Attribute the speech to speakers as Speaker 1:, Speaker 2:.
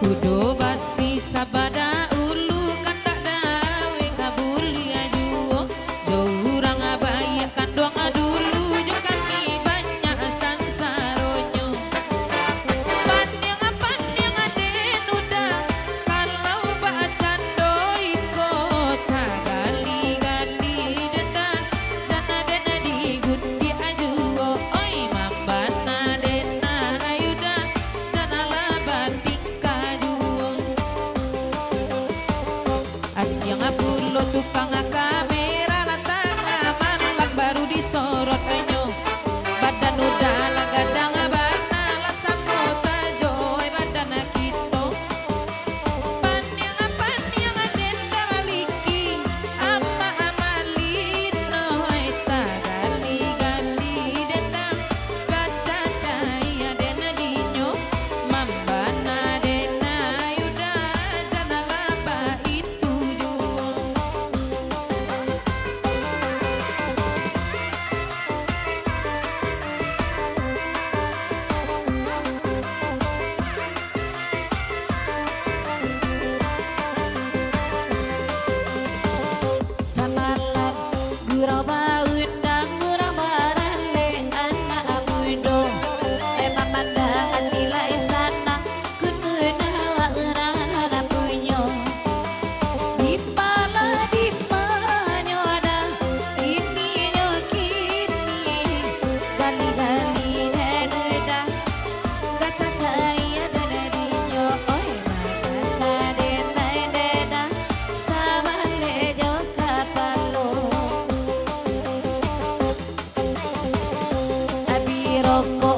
Speaker 1: Kudo basi sabada ulu kan tak dawe kabuli ajuo jo urang abaya kan doang dulu jo kami banyak sansaronyo pan yang aden udah kalau bacan doi kota gali-gali denda jana dena diguti ajuo oi mambana dena ayuda jana labati Asyang apulo tukang kamera latang malam baru disorot penyo badan udah lagadang bana la samo sajoy badan kito pan yang aden kaliki ama amalin noy tagali-gali dendang gaca cahaya dena dinyo mambana dena yuda jana laba itu samalam gurau baundang gurau barale anak mudo pemandangan nilai sana kununa orang anak punyo di pala di manyo ada ini nyo kini gali-gali nenuda gaca cahaya dadadinyo oi mana denai deda sama lejo kapalo abi rokok